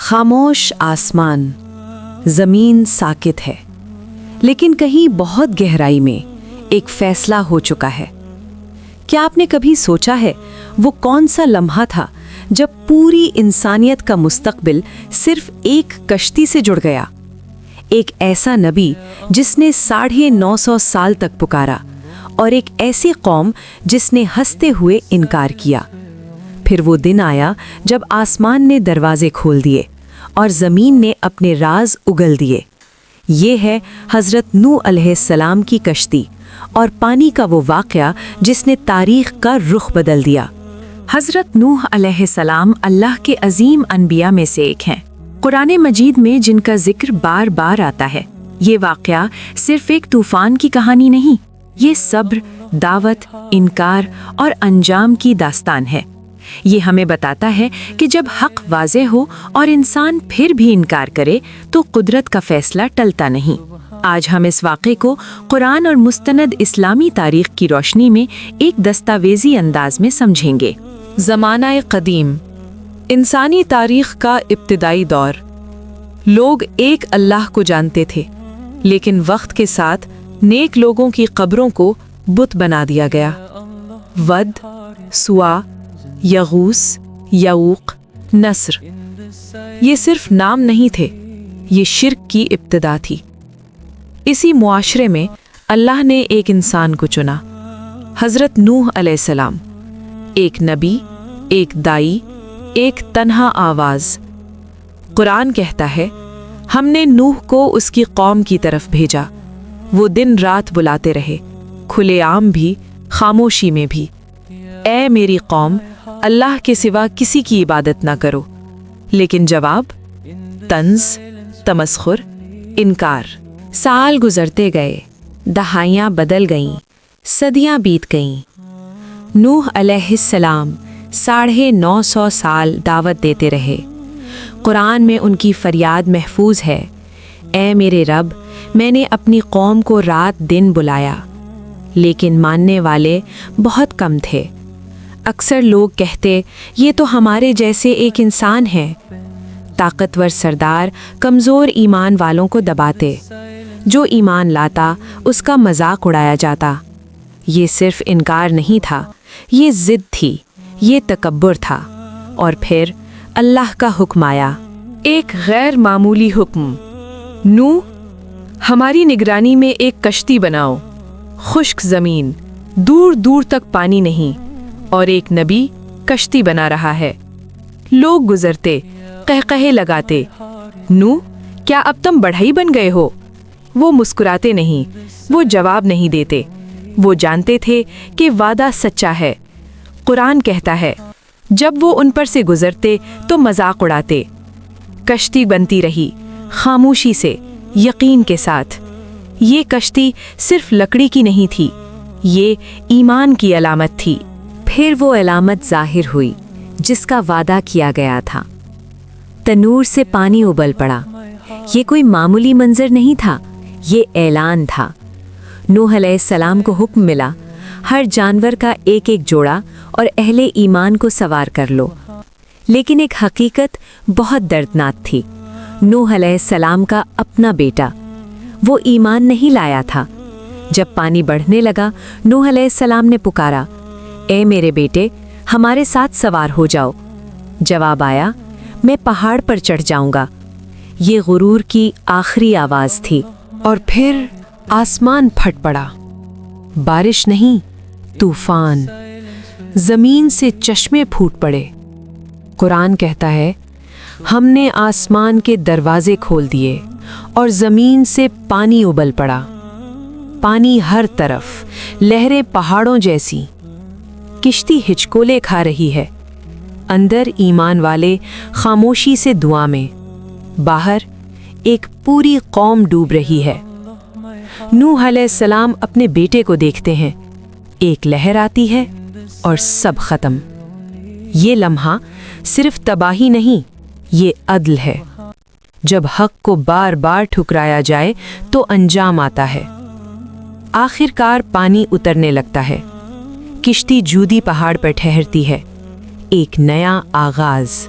خاموش آسمان، زمین ساکت ہے، لیکن کہیں بہت گہرائی میں ایک فیصلہ ہو چکا ہے۔ کیا آپ نے کبھی سوچا ہے وہ کون سا لمحہ تھا جب پوری انسانیت کا مستقبل صرف ایک کشتی سے جڑ گیا؟ ایک ایسا نبی جس نے 950 سال تک پکارا، اور ایک ایسی قوم جس نے ہنستے ہوئے انکار کیا۔ پھر وہ دن آیا جب آسمان نے دروازے کھول دیے اور زمین نے اپنے راز اگل دیے۔ یہ ہے حضرت نوح علیہ السلام کی کشتی اور پانی کا وہ واقعہ جس نے تاریخ کا رخ بدل دیا۔ حضرت نوح علیہ السلام اللہ کے عظیم انبیاء میں سے ایک ہیں، قرآن مجید میں جن کا ذکر بار بار آتا ہے۔ یہ واقعہ صرف ایک طوفان کی کہانی نہیں، یہ صبر، دعوت، انکار اور انجام کی داستان ہے۔ یہ ہمیں بتاتا ہے کہ جب حق واضح ہو اور انسان پھر بھی انکار کرے تو قدرت کا فیصلہ ٹلتا نہیں۔ آج ہم اس واقعے کو قرآن اور مستند اسلامی تاریخ کی روشنی میں ایک دستاویزی انداز میں سمجھیں گے۔ زمانہ قدیم، انسانی تاریخ کا ابتدائی دور۔ لوگ ایک اللہ کو جانتے تھے، لیکن وقت کے ساتھ نیک لوگوں کی قبروں کو بت بنا دیا گیا۔ ود، سوا، یغوس، یعوق، نصر، یہ صرف نام نہیں تھے، یہ شرک کی ابتدا تھی۔ اسی معاشرے میں اللہ نے ایک انسان کو چنا، حضرت نوح علیہ السلام، ایک نبی، ایک دائی، ایک تنہا آواز۔ قرآن کہتا ہے، ہم نے نوح کو اس کی قوم کی طرف بھیجا۔ وہ دن رات بلاتے رہے، کھلے عام بھی، خاموشی میں بھی، اے میری قوم، اللہ کے سوا کسی کی عبادت نہ کرو۔ لیکن جواب، طنز، تمسخر، انکار۔ سال گزرتے گئے، دہائیاں بدل گئیں، صدیاں بیت گئیں۔ نوح علیہ السلام 950 سال دعوت دیتے رہے۔ قرآن میں ان کی فریاد محفوظ ہے، اے میرے رب، میں نے اپنی قوم کو رات دن بلایا، لیکن ماننے والے بہت کم تھے۔ اکثر لوگ کہتے، یہ تو ہمارے جیسے ایک انسان ہے۔ طاقتور سردار کمزور ایمان والوں کو دباتے، جو ایمان لاتا اس کا مذاق اڑایا جاتا۔ یہ صرف انکار نہیں تھا، یہ ضد تھی، یہ تکبر تھا۔ اور پھر اللہ کا حکم آیا، ایک غیر معمولی حکم، نوح، ہماری نگرانی میں ایک کشتی بناؤ، خشک زمین، دور دور تک پانی نہیں، اور ایک نبی کشتی بنا رہا ہے۔ لوگ گزرتے، قہقہے لگاتے، نوح، کیا اب تم بڑھئی بن گئے ہو؟ وہ مسکراتے نہیں، وہ جواب نہیں دیتے، وہ جانتے تھے کہ وعدہ سچا ہے۔ قرآن کہتا ہے، جب وہ ان پر سے گزرتے تو مذاق اڑاتے۔ کشتی بنتی رہی، خاموشی سے، یقین کے ساتھ۔ یہ کشتی صرف لکڑی کی نہیں تھی، یہ ایمان کی علامت تھی۔ پھر وہ علامت ظاہر ہوئی جس کا وعدہ کیا گیا تھا۔ تنور سے پانی ابل پڑا۔ یہ کوئی معمولی منظر نہیں تھا، یہ اعلان تھا۔ نوح علیہ السلام کو حکم ملا، ہر جانور کا ایک ایک جوڑا اور اہل ایمان کو سوار کر لو۔ لیکن ایک حقیقت بہت دردناک تھی۔ نوح علیہ السلام کا اپنا بیٹا، وہ ایمان نہیں لایا تھا۔ جب پانی بڑھنے لگا، نوح علیہ السلام نے پکارا، اے میرے بیٹے، ہمارے ساتھ سوار ہو جاؤ۔ جواب آیا، میں پہاڑ پر چڑھ جاؤں گا۔ یہ غرور کی آخری آواز تھی۔ اور پھر آسمان پھٹ پڑا، بارش نہیں، طوفان، زمین سے چشمے پھوٹ پڑے۔ قرآن کہتا ہے، ہم نے آسمان کے دروازے کھول دیے اور زمین سے پانی ابل پڑا۔ پانی ہر طرف، لہریں پہاڑوں جیسی۔ کشتی ہچکولے کھا رہی ہے، اندر ایمان والے خاموشی سے دعا میں، باہر ایک پوری قوم ڈوب رہی ہے۔ نوح علیہ السلام اپنے بیٹے کو دیکھتے ہیں، ایک لہر آتی ہے اور سب ختم۔ یہ لمحہ صرف تباہی نہیں، یہ عدل ہے۔ جب حق کو بار بار ٹھکرایا جائے تو انجام آتا ہے۔ آخر کار پانی اترنے لگتا ہے، کشتی جودی پہاڑ پر ٹھہرتی ہے۔ ایک نیا آغاز۔